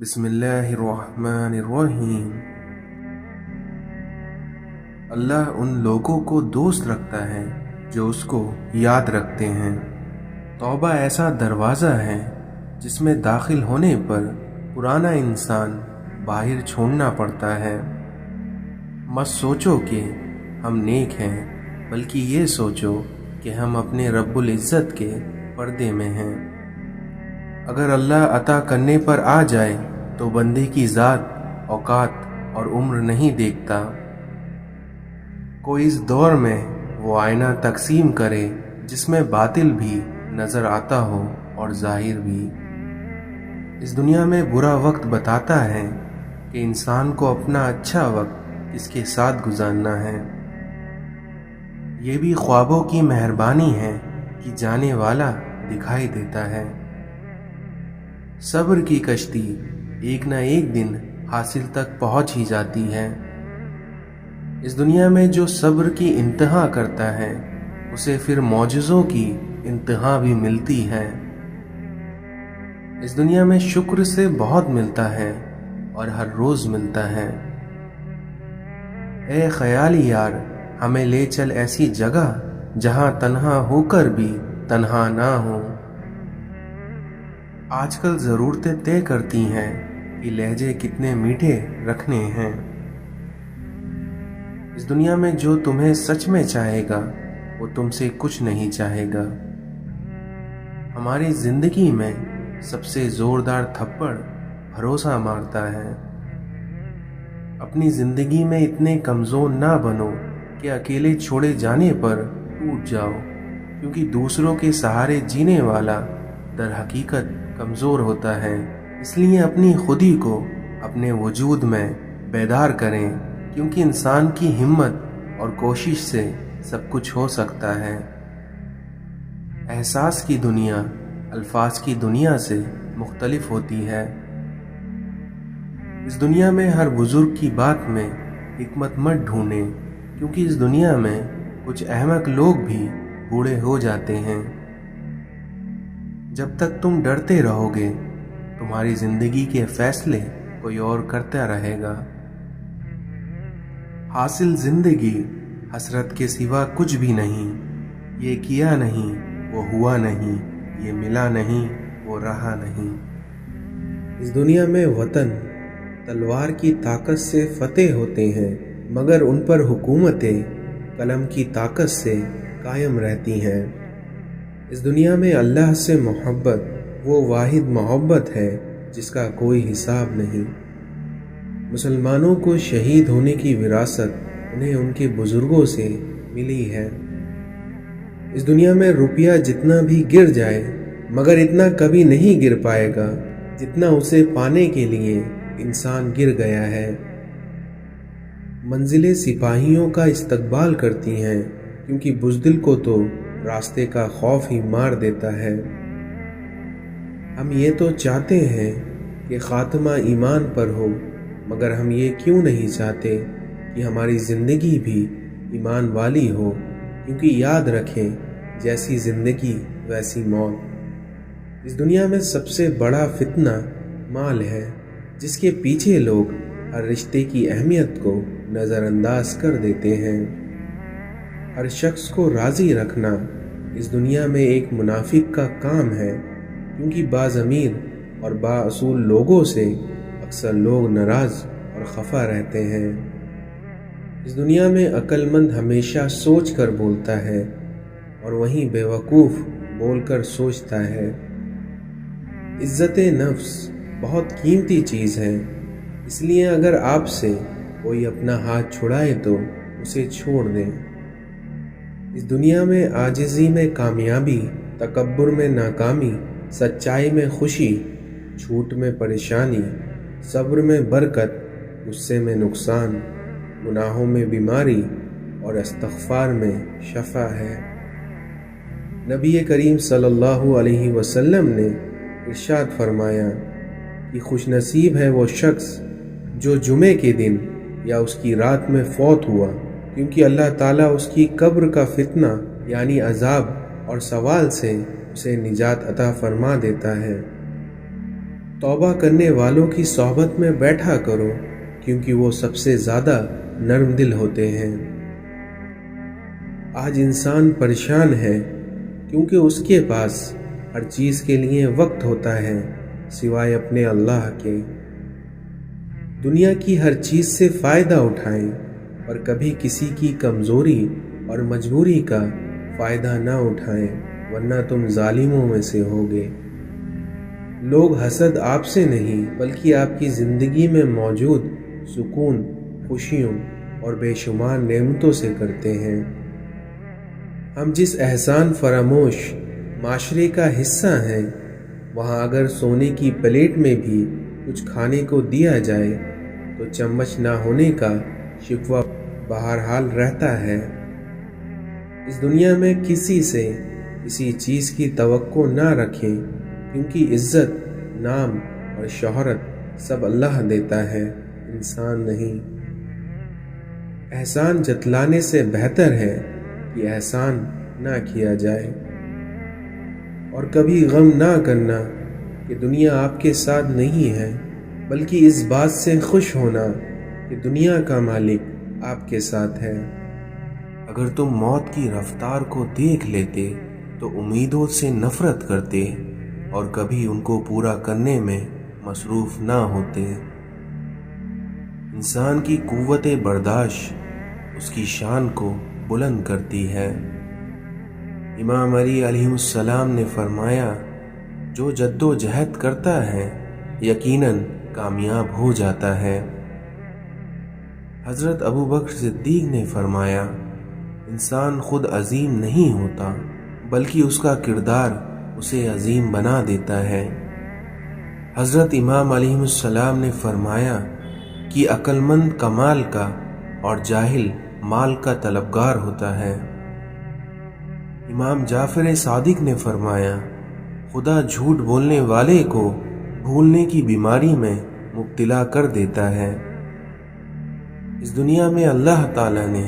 بسم اللہ الرحمن الرحیم۔ اللہ ان لوگوں کو دوست رکھتا ہے جو اس کو یاد رکھتے ہیں۔ توبہ ایسا دروازہ ہے جس میں داخل ہونے پر پرانا انسان باہر چھوڑنا پڑتا ہے۔ مت سوچو کہ ہم نیک ہیں، بلکہ یہ سوچو کہ ہم اپنے رب العزت کے پردے میں ہیں۔ اگر اللہ عطا کرنے پر آ جائے تو بندے کی ذات، اوقات اور عمر نہیں دیکھتا۔ کوئی اس دور میں وہ آئینہ تقسیم کرے جس میں باطل بھی نظر آتا ہو اور ظاہر بھی۔ اس دنیا میں برا وقت بتاتا ہے کہ انسان کو اپنا اچھا وقت کس کے ساتھ گزارنا ہے۔ یہ بھی خوابوں کی مہربانی ہے کہ جانے والا دکھائی دیتا ہے۔ صبر کی کشتی ایک نہ ایک دن حاصل تک پہنچ ہی جاتی ہے۔ اس دنیا میں جو صبر کی انتہا کرتا ہے اسے پھر معجزوں کی انتہا بھی ملتی ہے۔ اس دنیا میں شکر سے بہت ملتا ہے اور ہر روز ملتا ہے۔ اے خیالی یار، ہمیں لے چل ایسی جگہ جہاں تنہا ہو کر بھی تنہا نہ ہو۔ آج کل ضرورتیں طے کرتی ہیں کہ لہجے کتنے میٹھے رکھنے ہیں۔ اس دنیا میں جو تمہیں سچ میں چاہے گا وہ تم سے کچھ نہیں چاہے گا۔ ہماری زندگی میں سب سے زوردار تھپڑ بھروسہ مارتا ہے۔ اپنی زندگی میں اتنے کمزور نہ بنو کہ اکیلے چھوڑے جانے پر ٹوٹ جاؤ، کیونکہ دوسروں کے سہارے جینے والا در حقیقت کمزور ہوتا ہے۔ اس لیے اپنی خودی کو اپنے وجود میں بیدار کریں، کیونکہ انسان کی ہمت اور کوشش سے سب کچھ ہو سکتا ہے۔ احساس کی دنیا الفاظ کی دنیا سے مختلف ہوتی ہے۔ اس دنیا میں ہر بزرگ کی بات میں حکمت مت ڈھونڈیں، کیونکہ اس دنیا میں کچھ احمق لوگ بھی بوڑھے ہو جاتے ہیں۔ جب تک تم ڈرتے رہو گے تمہاری زندگی کے فیصلے کوئی اور کرتا رہے گا۔ حاصل زندگی حسرت کے سوا کچھ بھی نہیں۔ یہ کیا نہیں وہ ہوا نہیں، یہ ملا نہیں وہ رہا نہیں۔ اس دنیا میں وطن تلوار کی طاقت سے فتح ہوتے ہیں، مگر ان پر حکومتیں قلم کی طاقت سے قائم رہتی ہیں۔ اس دنیا میں اللہ سے محبت وہ واحد محبت ہے جس کا کوئی حساب نہیں۔ مسلمانوں کو شہید ہونے کی وراثت انہیں ان کے بزرگوں سے ملی ہے۔ اس دنیا میں روپیہ جتنا بھی گر جائے مگر اتنا کبھی نہیں گر پائے گا جتنا اسے پانے کے لیے انسان گر گیا ہے۔ منزلیں سپاہیوں کا استقبال کرتی ہیں، کیونکہ بزدل کو تو راستے کا خوف ہی مار دیتا ہے۔ ہم یہ تو چاہتے ہیں کہ خاتمہ ایمان پر ہو، مگر ہم یہ کیوں نہیں چاہتے کہ ہماری زندگی بھی ایمان والی ہو، کیونکہ یاد رکھیں جیسی زندگی ویسی موت۔ اس دنیا میں سب سے بڑا فتنہ مال ہے، جس کے پیچھے لوگ ہر رشتے کی اہمیت کو نظر انداز کر دیتے ہیں۔ ہر شخص کو راضی رکھنا اس دنیا میں ایک منافق کا کام ہے، کیونکہ بعض امیر اور بااصول لوگوں سے اکثر لوگ ناراض اور خفا رہتے ہیں۔ اس دنیا میں عقل مند ہمیشہ سوچ کر بولتا ہے اور وہیں بے وقوف بول کر سوچتا ہے۔ عزت نفس بہت قیمتی چیز ہے، اس لیے اگر آپ سے کوئی اپنا ہاتھ چھڑائے تو اسے چھوڑ دیں۔ اس دنیا میں عاجزی میں کامیابی، تکبر میں ناکامی، سچائی میں خوشی، جھوٹ میں پریشانی، صبر میں برکت، غصے میں نقصان، گناہوں میں بیماری اور استغفار میں شفا ہے۔ نبی کریم صلی اللہ علیہ وسلم نے ارشاد فرمایا کہ خوش نصیب ہے وہ شخص جو جمعے کے دن یا اس کی رات میں فوت ہوا، کیونکہ اللہ تعالیٰ اس کی قبر کا فتنہ یعنی عذاب اور سوال سے اسے نجات عطا فرما دیتا ہے۔ तौबा करने वालों की सोहबत में बैठा करो, क्योंकि वो सबसे ज़्यादा नरम दिल होते हैं। आज इंसान परेशान है क्योंकि उसके पास हर चीज़ के लिए वक्त होता है सिवाय अपने अल्लाह के। दुनिया की हर चीज़ से फ़ायदा उठाएं और कभी किसी की कमज़ोरी और मजबूरी का फ़ायदा ना उठाएं, वरना तुम जालिमों में से होगे। लोग हसद आपसे नहीं बल्कि आपकी ज़िंदगी में मौजूद सुकून, खुशियों और बेशुमार नेमतों से करते हैं। हम जिस एहसान फरामोश माशरे का हिस्सा हैं, वहाँ अगर सोने की प्लेट में भी कुछ खाने को दिया जाए तो चम्मच ना होने का शिकवा बहरहाल रहता है। इस दुनिया में किसी से किसी चीज़ की तवक्को ना रखें, क्योंकि इज़्ज़त, नाम और शोहरत सब अल्लाह देता है, इंसान नहीं। एहसान जतलाने से बेहतर है कि एहसान ना किया जाए। और कभी गम ना करना कि दुनिया आपके साथ नहीं है, बल्कि इस बात से खुश होना कि दुनिया का मालिक आपके साथ है। अगर तुम मौत की रफ्तार को देख लेते तो उम्मीदों से नफरत करते और कभी उनको पूरा करने में मसरूफ ना होते। इंसान की कुव्वत बर्दाश्त उसकी शान को बुलंद करती है। इमाम अली अलैहिस्सलाम ने फरमाया, जो जद्दोजहद करता है यकीनन कामयाब हो जाता है। हज़रत अबू बकर सिद्दीक ने फरमाया, इंसान खुद अजीम नहीं होता बल्कि उसका किरदार उसे अजीम बना देता है। हज़रत इमाम अलैहिस्सलाम ने फरमाया कि अक्लमंद कमाल का और जाहिल माल का तलबगार होता है। इमाम जाफर सादिक ने फरमाया, खुदा झूठ बोलने वाले को भूलने की बीमारी में मुब्तला कर देता है। इस दुनिया में अल्लाह ताला ने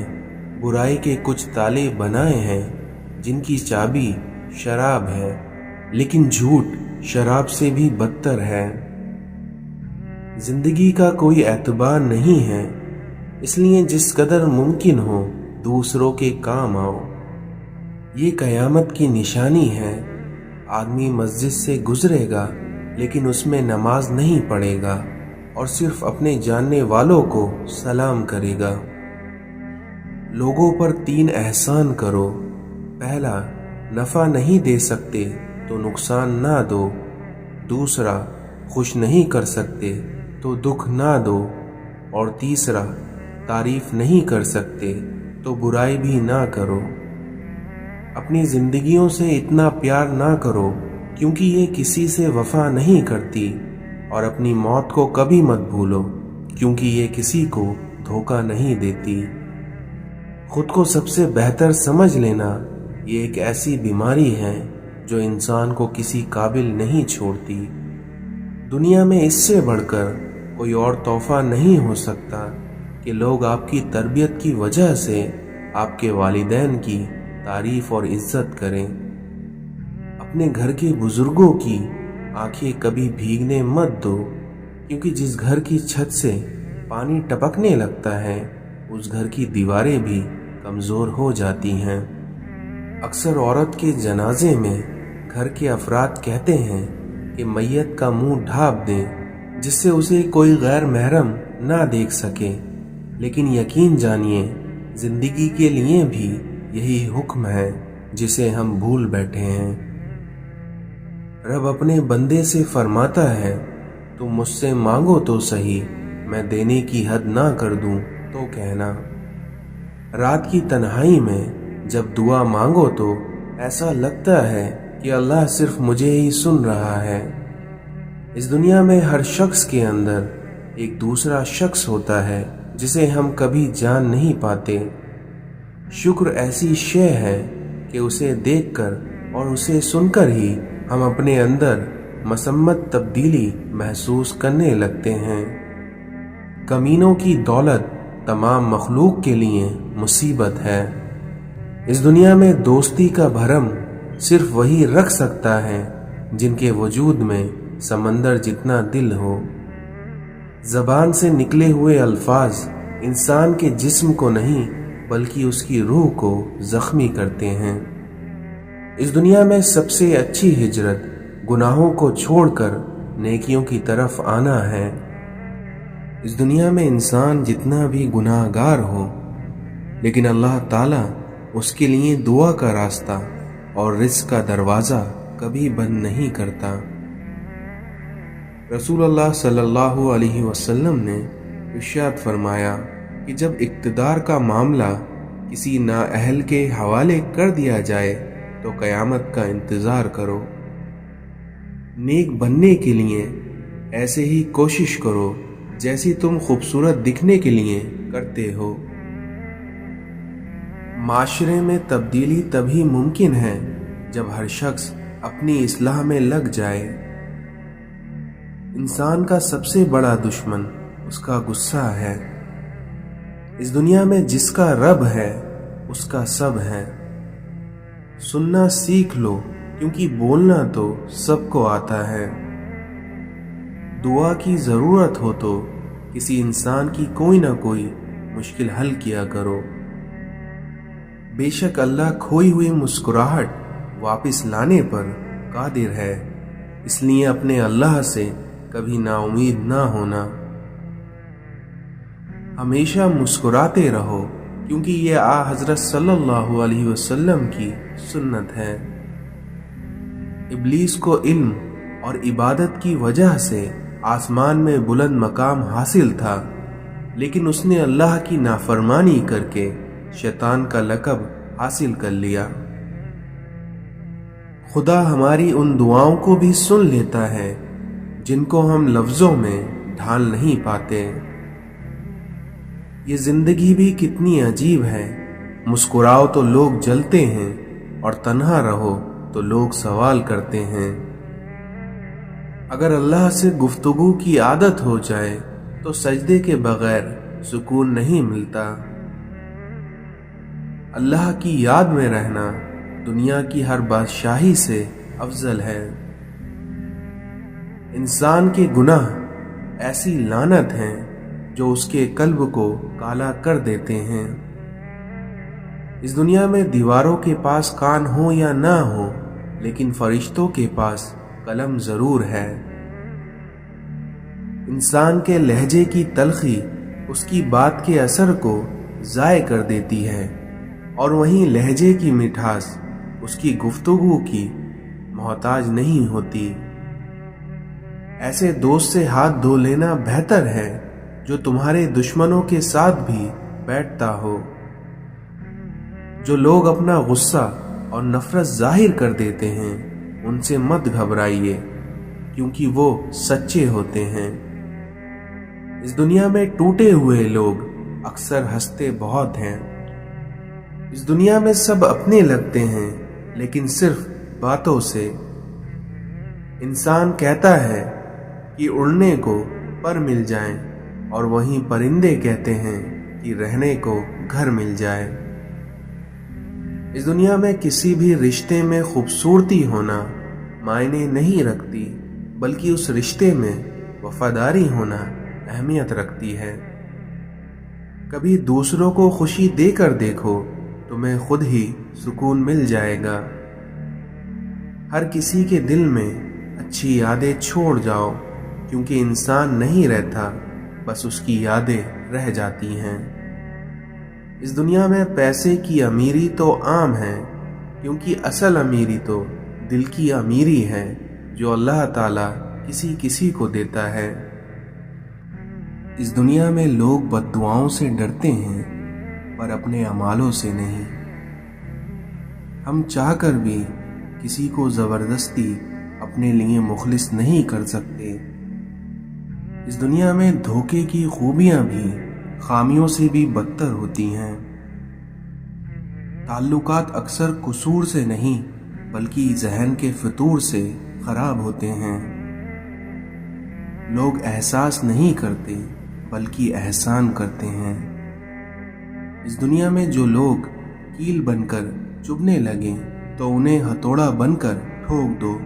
बुराई के कुछ ताले बनाए हैं जिनकी चाबी शराब है, लेकिन झूठ शराब से भी बदतर है। जिंदगी का कोई एतबार नहीं है, इसलिए जिस कदर मुमकिन हो दूसरों के काम आओ। ये कयामत की निशानी है। आदमी मस्जिद से गुजरेगा लेकिन उसमें नमाज नहीं पढ़ेगा और सिर्फ अपने जानने वालों को सलाम करेगा। लोगों पर 3 एहसान करो। पहला, नफ़ा नहीं दे सकते तो नुकसान ना दो। दूसरा, खुश नहीं कर सकते तो दुख ना दो। और तीसरा, तारीफ नहीं कर सकते तो बुराई भी ना करो। अपनी जिंदगियों से इतना प्यार ना करो, क्योंकि ये किसी से वफा नहीं करती। और अपनी मौत को कभी मत भूलो, क्योंकि ये किसी को धोखा नहीं देती। खुद को सबसे बेहतर समझ लेना ये एक ऐसी बीमारी है जो इंसान को किसी काबिल नहीं छोड़ती। दुनिया में इससे बढ़कर कोई और तोहफा नहीं हो सकता कि लोग आपकी तरबियत की वजह से आपके वालिदैन की तारीफ और इज्जत करें। अपने घर के बुजुर्गों की आंखें कभी भीगने मत दो, क्योंकि जिस घर की छत से पानी टपकने लगता है उस घर की दीवारें भी कमज़ोर हो जाती हैं। अक्सर औरत के जनाजे में घर के अफराद कहते हैं कि मैयत का मुंह ढाँप दें जिससे उसे कोई गैर महरम ना देख सके, लेकिन यकीन जानिए जिंदगी के लिए भी यही हुक्म है जिसे हम भूल बैठे हैं। रब अपने बंदे से फरमाता है, तुम मुझसे मांगो तो सही, मैं देने की हद ना कर दूं तो कहना। रात की तन्हाई में जब दुआ मांगो तो ऐसा लगता है कि अल्लाह सिर्फ मुझे ही सुन रहा है। इस दुनिया में हर शख्स के अंदर एक दूसरा शख्स होता है जिसे हम कभी जान नहीं पाते। शुक्र ऐसी शय है कि उसे देखकर और उसे सुनकर ही हम अपने अंदर मसम्मत तब्दीली महसूस करने लगते हैं। कमीनों की दौलत तमाम मखलूक के लिए मुसीबत है। इस दुनिया में दोस्ती का भरम सिर्फ वही रख सकता है जिनके वजूद में سمندر جتنا دل ہو۔ زبان سے نکلے ہوئے الفاظ انسان کے جسم کو نہیں بلکہ اس کی روح کو زخمی کرتے ہیں۔ اس دنیا میں سب سے اچھی ہجرت گناہوں کو چھوڑ کر نیکیوں کی طرف آنا ہے۔ اس دنیا میں انسان جتنا بھی گناہ گار ہو لیکن اللہ تعالیٰ اس کے لیے دعا کا راستہ اور رزق کا دروازہ کبھی بند نہیں کرتا۔ رسول اللہ صلی اللہ علیہ وسلم نے ارشاد فرمایا کہ جب اقتدار کا معاملہ کسی نااہل کے حوالے کر دیا جائے تو قیامت کا انتظار کرو۔ نیک بننے کے لیے ایسے ہی کوشش کرو جیسی تم خوبصورت دکھنے کے لیے کرتے ہو۔ معاشرے میں تبدیلی تبھی ممکن ہے جب ہر شخص اپنی اصلاح میں لگ جائے۔ انسان کا سب سے بڑا دشمن اس کا غصہ ہے۔ اس دنیا میں جس کا رب ہے اس کا سب ہے۔ سننا سیکھ لو کیونکہ بولنا تو سب کو آتا ہے۔ دعا کی ضرورت ہو تو کسی انسان کی کوئی نہ کوئی مشکل حل کیا کرو۔ بے شک اللہ کھوئی ہوئی مسکراہٹ واپس لانے پر قادر ہے، اس لیے اپنے اللہ سے کبھی نا امید نہ ہونا۔ ہمیشہ مسکراتے رہو کیونکہ یہ حضرت صلی اللہ علیہ وسلم کی سنت ہے۔ ابلیس کو علم اور عبادت کی وجہ سے آسمان میں بلند مقام حاصل تھا، لیکن اس نے اللہ کی نافرمانی کر کے شیطان کا لقب حاصل کر لیا۔ خدا ہماری ان دعاؤں کو بھی سن لیتا ہے جن کو ہم لفظوں میں ڈھال نہیں پاتے۔ یہ زندگی بھی کتنی عجیب ہے، مسکراؤ تو لوگ جلتے ہیں اور تنہا رہو تو لوگ سوال کرتے ہیں۔ اگر اللہ سے گفتگو کی عادت ہو جائے تو سجدے کے بغیر سکون نہیں ملتا۔ اللہ کی یاد میں رہنا دنیا کی ہر بادشاہی سے افضل ہے۔ انسان کے گناہ ایسی لعنت ہیں جو اس کے قلب کو کالا کر دیتے ہیں۔ اس دنیا میں دیواروں کے پاس کان ہو یا نہ ہو لیکن فرشتوں کے پاس قلم ضرور ہے۔ انسان کے لہجے کی تلخی اس کی بات کے اثر کو ضائع کر دیتی ہے اور وہیں لہجے کی مٹھاس اس کی گفتگو کی محتاج نہیں ہوتی۔ ایسے دوست سے ہاتھ دھو لینا بہتر ہے جو تمہارے دشمنوں کے ساتھ بھی بیٹھتا ہو۔ جو لوگ اپنا غصہ اور نفرت ظاہر کر دیتے ہیں ان سے مت گھبرائیے کیونکہ وہ سچے ہوتے ہیں۔ اس دنیا میں ٹوٹے ہوئے لوگ اکثر ہنستے بہت ہیں۔ اس دنیا میں سب اپنے لگتے ہیں لیکن صرف باتوں سے۔ انسان کہتا ہے کہ اڑنے کو پر مل جائیں اور وہیں پرندے کہتے ہیں کہ رہنے کو گھر مل جائے۔ اس دنیا میں کسی بھی رشتے میں خوبصورتی ہونا معنی نہیں رکھتی بلکہ اس رشتے میں وفاداری ہونا اہمیت رکھتی ہے۔ کبھی دوسروں کو خوشی دے کر دیکھو تمہیں خود ہی سکون مل جائے گا۔ ہر کسی کے دل میں اچھی یادیں چھوڑ جاؤ کیونکہ انسان نہیں رہتا، بس اس کی یادیں رہ جاتی ہیں۔ اس دنیا میں پیسے کی امیری تو عام ہے کیونکہ اصل امیری تو دل کی امیری ہے جو اللہ تعالیٰ کسی کسی کو دیتا ہے۔ اس دنیا میں لوگ بد دعاؤں سے ڈرتے ہیں پر اپنے اعمالوں سے نہیں۔ ہم چاہ کر بھی کسی کو زبردستی اپنے لیے مخلص نہیں کر سکتے۔ اس دنیا میں دھوکے کی خوبیاں بھی خامیوں سے بھی بدتر ہوتی ہیں۔ تعلقات اکثر قصور سے نہیں بلکہ ذہن کے فطور سے خراب ہوتے ہیں۔ لوگ احساس نہیں کرتے بلکہ احسان کرتے ہیں۔ اس دنیا میں جو لوگ کیل بن کر چبھنے لگیں تو انہیں ہتھوڑا بن کر ٹھوک دو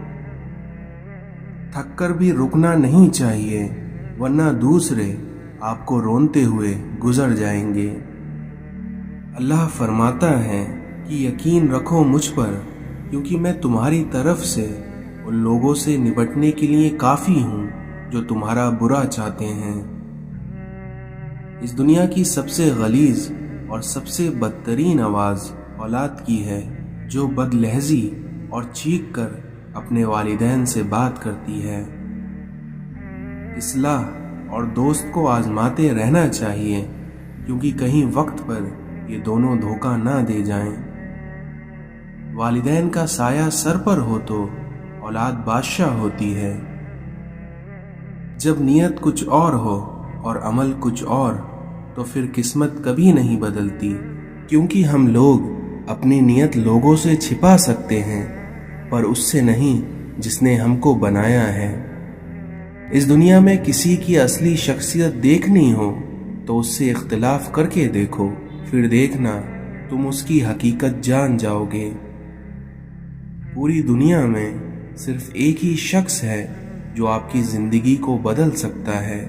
थक कर भी रुकना नहीं चाहिए, वरना दूसरे आपको रोनते हुए गुजर जाएंगे। अल्लाह फरमाता है कि यकीन रखो मुझ पर, क्योंकि मैं तुम्हारी तरफ से उन लोगों से निपटने के लिए काफ़ी हूँ जो तुम्हारा बुरा चाहते हैं। इस दुनिया की सबसे गलीज और सबसे बदतरीन आवाज़ औलाद की है, जो बदलहजी और चीख कर अपने वालिदैन से बात करती है। इस्लाह और दोस्त को आजमाते रहना चाहिए, क्योंकि कहीं वक्त पर ये दोनों धोखा ना दे जाएं। वालिदैन का साया सर पर हो तो औलाद बादशाह होती है। जब नीयत कुछ और हो और अमल कुछ और, तो फिर किस्मत कभी नहीं बदलती, क्योंकि हम लोग अपनी नीयत लोगों से छिपा सकते हैं, पर उससे नहीं जिसने हमको बनाया है। इस दुनिया में किसी की असली शख्सियत देखनी हो तो उससे इख्तिलाफ करके देखो, फिर देखना तुम उसकी हकीकत जान जाओगे। पूरी दुनिया में सिर्फ एक ही शख्स है जो आपकी ज़िंदगी को बदल सकता है,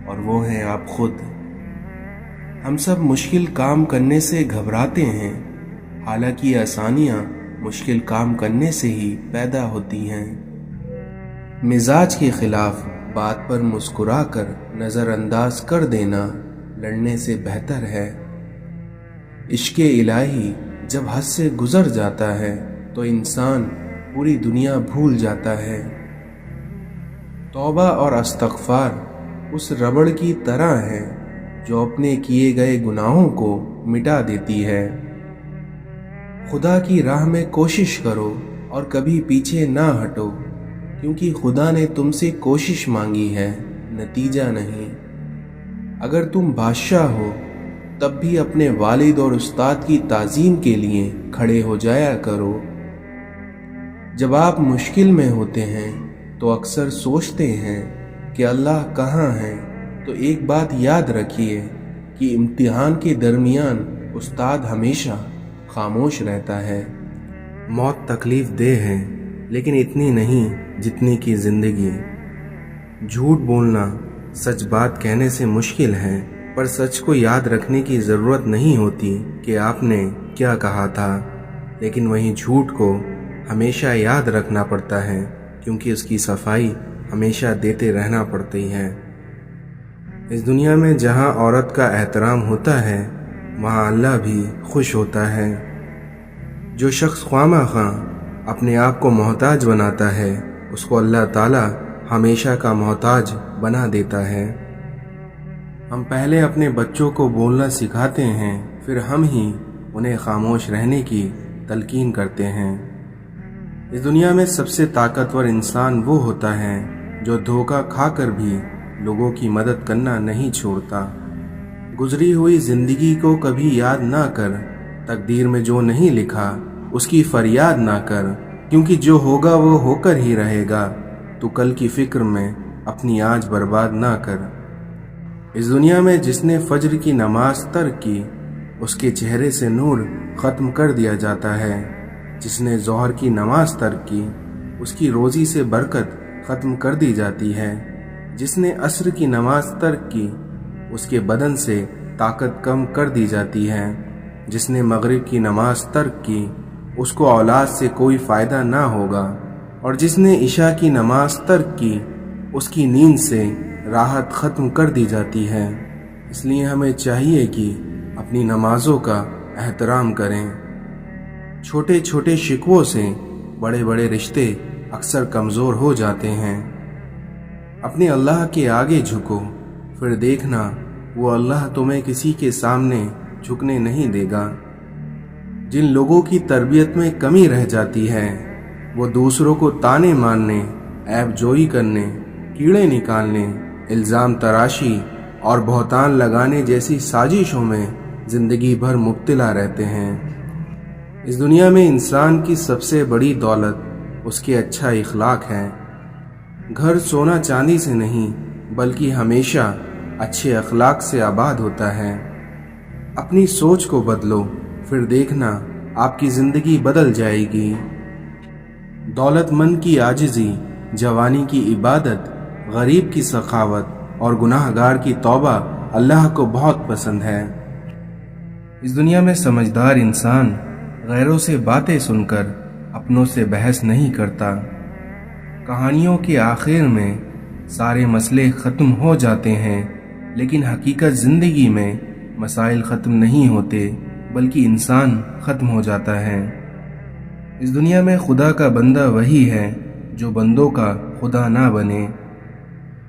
और वो है आप खुद। हम सब मुश्किल काम करने से घबराते हैं, हालांकि आसानियाँ मुश्किल काम करने से ही पैदा होती हैं। मिजाज के खिलाफ बात पर मुस्कुराकर नज़रअंदाज कर देना लड़ने से बेहतर है। इश्क़े इलाही जब हद से गुज़र जाता है तो इंसान पूरी दुनिया भूल जाता है। तौबा और इस्तग़फ़ार उस रबड़ की तरह है जो अपने किए गए गुनाहों को मिटा देती है। खुदा की राह में कोशिश करो और कभी पीछे ना हटो, क्योंकि खुदा ने तुमसे कोशिश मांगी है, नतीजा नहीं। अगर तुम बादशाह हो तब भी अपने वालिद और उस्ताद की ताज़ीम के लिए खड़े हो जाया करो। जब आप मुश्किल में होते हैं तो अक्सर सोचते हैं कि अल्लाह कहाँ है, तो एक बात याद रखिए कि इम्तिहान के दरमियान उस्ताद हमेशा खामोश रहता है। मौत तकलीफ देह है, लेकिन इतनी नहीं जितनी कि ज़िंदगी। झूठ बोलना सच बात कहने से मुश्किल है, पर सच को याद रखने की ज़रूरत नहीं होती कि आपने क्या कहा था, लेकिन वहीं झूठ को हमेशा याद रखना पड़ता है, क्योंकि उसकी सफाई हमेशा देते रहना पड़ती है। इस दुनिया में जहाँ औरत का एहतराम होता है, वहाँ अल्लाह भी खुश होता है। जो शख्स ख्वामा-ख्वाह अपने आप को मोहताज बनाता है, उसको अल्लाह ताला हमेशा का मोहताज बना देता है। हम पहले अपने बच्चों को बोलना सिखाते हैं, फिर हम ही उन्हें खामोश रहने की तलकीन करते हैं। इस दुनिया में सबसे ताकतवर इंसान वो होता है जो धोखा खाकर भी लोगों की मदद करना नहीं छोड़ता। गुजरी हुई जिंदगी को कभी याद ना कर, तकदीर में जो नहीं लिखा उसकी फरियाद ना कर, क्योंकि जो होगा वो होकर ही रहेगा। तू कल की फिक्र में अपनी आज बर्बाद ना कर। इस दुनिया में जिसने फज्र की नमाज तर्क की, उसके चेहरे से नूर ख़त्म कर दिया जाता है। जिसने ज़ोहर की नमाज तर्क की, उसकी रोज़ी से बरकत ख़त्म कर दी जाती है। जिसने असर की नमाज तर्क की, उसके बदन से ताकत कम कर दी जाती है। जिसने मगरिब की नमाज तर्क की, उसको औलाद से कोई फ़ायदा ना होगा। और जिसने इशा की नमाज तर्क की, उसकी नींद से राहत ख़त्म कर दी जाती है। इसलिए हमें चाहिए कि अपनी नमाज़ों का एहतराम करें। छोटे छोटे शिकवों से बड़े बड़े रिश्ते अक्सर कमज़ोर हो जाते हैं। अपने अल्लाह के आगे झुको, फिर देखना वो अल्लाह तुम्हें किसी के सामने झुकने नहीं देगा। जिन लोगों की तरबियत में कमी रह जाती है, वो दूसरों को ताने मारने, ऐब जोई करने, कीड़े निकालने, इल्ज़ाम तराशी और बहतान लगाने जैसी साजिशों में ज़िंदगी भर मुब्तला रहते हैं। इस दुनिया में इंसान की सबसे बड़ी दौलत उसके अच्छा इखलाक है। घर सोना चांदी से नहीं, बल्कि हमेशा अच्छे अखलाक से आबाद होता है। अपनी सोच को बदलो, फिर देखना आपकी ज़िंदगी बदल जाएगी। दौलतमंद की आजिज़ी जवानी की इबादत, गरीब की सखावत और गुनाहगार की तौबा अल्लाह को बहुत पसंद है। इस दुनिया में समझदार इंसान गैरों से बातें सुनकर अपनों से बहस नहीं करता। कहानियों के आखिर में सारे मसले ख़त्म हो जाते हैं, लेकिन हकीकत ज़िंदगी में मसाइल ख़त्म नहीं होते, बल्कि इंसान ख़त्म हो जाता है। इस दुनिया में खुदा का बंदा वही है जो बंदों का खुदा ना बने।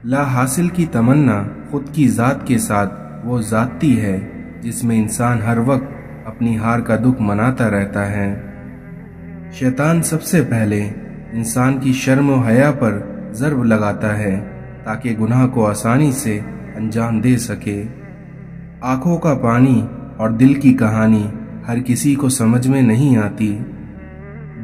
ला हासिल की तमन्ना खुद की ज़ात के साथ वो ज़ाती है जिसमें इंसान हर वक्त अपनी हार का दुख मनाता रहता है। शैतान सबसे पहले इंसान की शर्म व हया पर ज़र्ब लगाता है ताकि गुनाह को आसानी से अंजाम दे सके। आँखों का पानी और दिल की कहानी हर किसी को समझ में नहीं आती।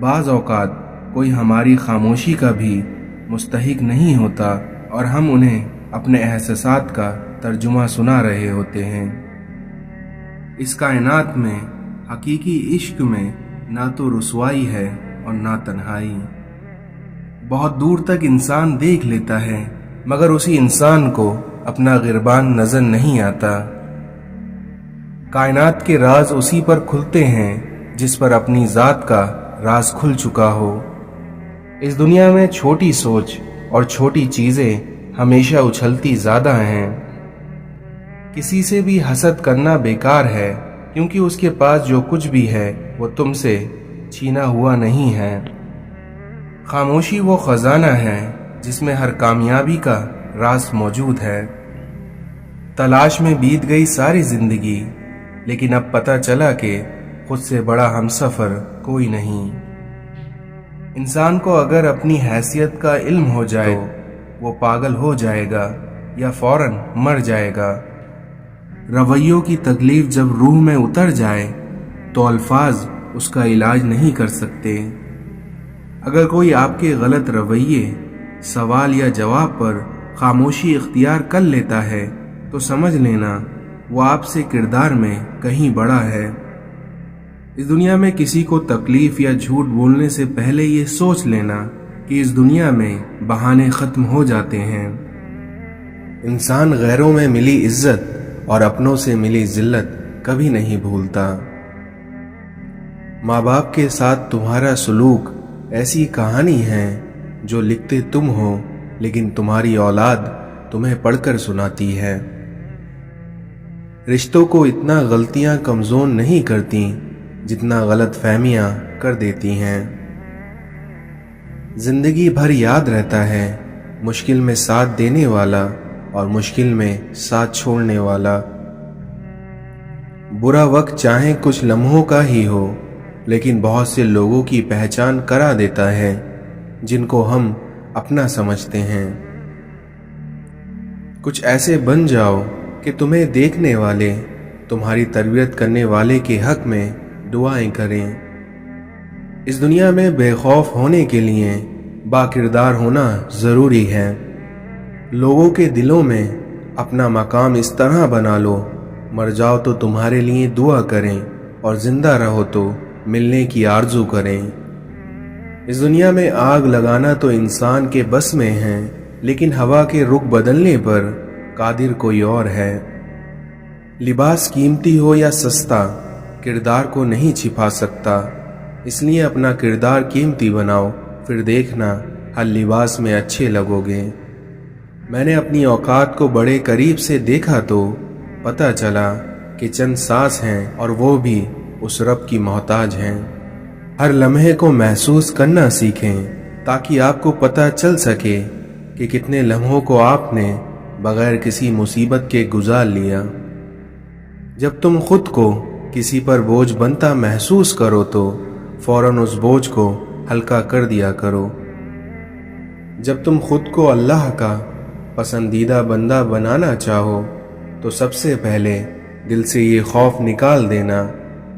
बाज़ औक़ात कोई हमारी खामोशी का भी मुस्तहिक नहीं होता और हम उन्हें अपने एहसासात का तर्जुमा सुना रहे होते हैं। इस कायनात में हकीकी इश्क में ना तो रुसवाई है और ना तन्हाई। बहुत दूर तक इंसान देख लेता है, मगर उसी इंसान को अपना गिरबान नजर नहीं आता। कायनात के राज उसी पर खुलते हैं जिस पर अपनी ज़ात का राज खुल चुका हो। इस दुनिया में छोटी सोच और छोटी चीज़ें हमेशा उछलती ज़्यादा हैं। किसी से भी हसद करना बेकार है, क्योंकि उसके पास जो कुछ भी है वो तुमसे छीना हुआ नहीं है। खामोशी वो खजाना है जिसमें हर कामयाबी का राज मौजूद है। तलाश में बीत गई सारी जिंदगी, लेकिन अब पता चला कि खुद से बड़ा हमसफर कोई नहीं। इंसान को अगर अपनी हैसियत का इल्म हो जाए तो वो पागल हो जाएगा या फौरन मर जाएगा। रवैयों की तकलीफ जब रूह में उतर जाए तो अल्फाज उसका इलाज नहीं कर सकते। अगर कोई आपके गलत रवैये, सवाल या जवाब पर खामोशी इख्तियार कर लेता है तो समझ लेना वो आपसे किरदार में कहीं बड़ा है। इस दुनिया में किसी को तकलीफ या झूठ बोलने से पहले ये सोच लेना कि इस दुनिया में बहाने ख़त्म हो जाते हैं। इंसान गैरों में मिली इज्जत और अपनों से मिली जिल्लत कभी नहीं भूलता। माँ बाप के साथ तुम्हारा सलूक ऐसी कहानी है जो लिखते तुम हो, लेकिन तुम्हारी औलाद तुम्हें पढ़कर सुनाती है। रिश्तों को इतना गलतियां कमज़ोर नहीं करती जितना गलत फहमियां कर देती हैं। जिंदगी भर याद रहता है मुश्किल में साथ देने वाला और मुश्किल में साथ छोड़ने वाला। बुरा वक्त चाहे कुछ लम्हों का ही हो, लेकिन बहुत से लोगों की पहचान करा देता है जिनको हम अपना समझते हैं। कुछ ऐसे बन जाओ कि तुम्हें देखने वाले तुम्हारी तरबियत करने वाले के हक में दुआएं करें। इस दुनिया में बेखौफ होने के लिए बाकिरदार होना ज़रूरी है। लोगों के दिलों में अपना मकाम इस तरह बना लो, मर जाओ तो तुम्हारे लिए दुआ करें और ज़िंदा रहो तो मिलने की आरजू करें। इस दुनिया में आग लगाना तो इंसान के बस में है, लेकिन हवा के रुख बदलने पर कादिर कोई और है। लिबास कीमती हो या सस्ता, किरदार को नहीं छिपा सकता। इसलिए अपना किरदार कीमती बनाओ, फिर देखना हर लिबास में अच्छे लगोगे। मैंने अपनी औकात को बड़े करीब से देखा तो पता चला कि चंद सांस हैं और वो भी उस रब की मोहताज हैं। हर लम्हे को महसूस करना सीखें ताकि आपको पता चल सके कि कितने लम्हों को आपने बगैर किसी मुसीबत के गुजार लिया। जब तुम खुद को किसी पर बोझ बनता महसूस करो तो फौरन उस बोझ को हल्का कर दिया करो। जब तुम खुद को अल्लाह का पसंदीदा बंदा बनाना चाहो तो सबसे पहले दिल से ये खौफ निकाल देना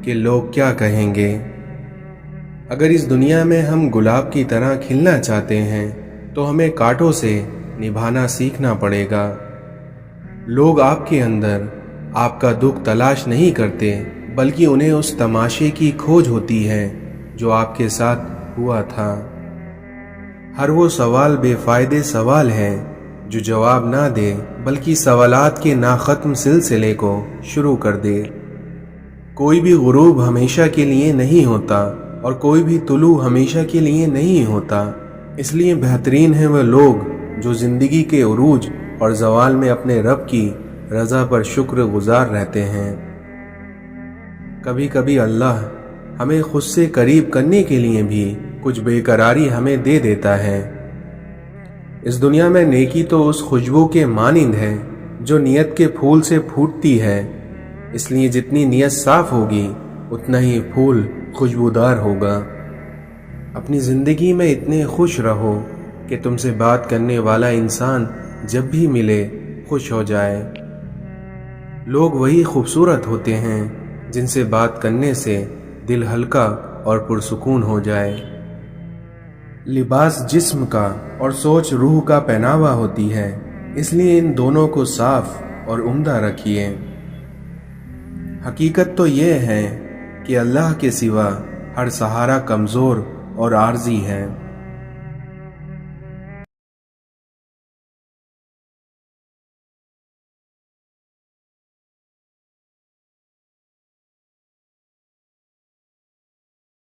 कि लोग क्या कहेंगे। अगर इस दुनिया में हम गुलाब की तरह खिलना चाहते हैं तो हमें कांटों से निभाना सीखना पड़ेगा। लोग आपके अंदर आपका दुख तलाश नहीं करते, बल्कि उन्हें उस तमाशे की खोज होती है जो आपके साथ हुआ था। ہر وہ سوال بے فائدے سوال ہے جو جواب نہ دے بلکہ سوالات کے ناختم سلسلے کو شروع کر دے۔ کوئی بھی غروب ہمیشہ کے لیے نہیں ہوتا اور کوئی بھی طلوع ہمیشہ کے لیے نہیں ہوتا، اس لیے بہترین ہیں وہ لوگ جو زندگی کے عروج اور زوال میں اپنے رب کی رضا پر شکر گزار رہتے ہیں۔ کبھی کبھی اللہ ہمیں خود سے قریب کرنے کے لیے بھی کچھ بے قراری ہمیں دے دیتا ہے۔ اس دنیا میں نیکی تو اس خوشبو کے مانند ہے جو نیت کے پھول سے پھوٹتی ہے، اس لیے جتنی نیت صاف ہوگی اتنا ہی پھول خوشبودار ہوگا۔ اپنی زندگی میں اتنے خوش رہو کہ تم سے بات کرنے والا انسان جب بھی ملے خوش ہو جائے۔ لوگ وہی خوبصورت ہوتے ہیں جن سے بات کرنے سے دل ہلکا اور پرسکون ہو جائے۔ لباس جسم کا اور سوچ روح کا پہناوا ہوتی ہے، اس لیے ان دونوں کو صاف اور عمدہ رکھیے۔ حقیقت تو یہ ہے کہ اللہ کے سوا ہر سہارا کمزور اور عارضی ہے۔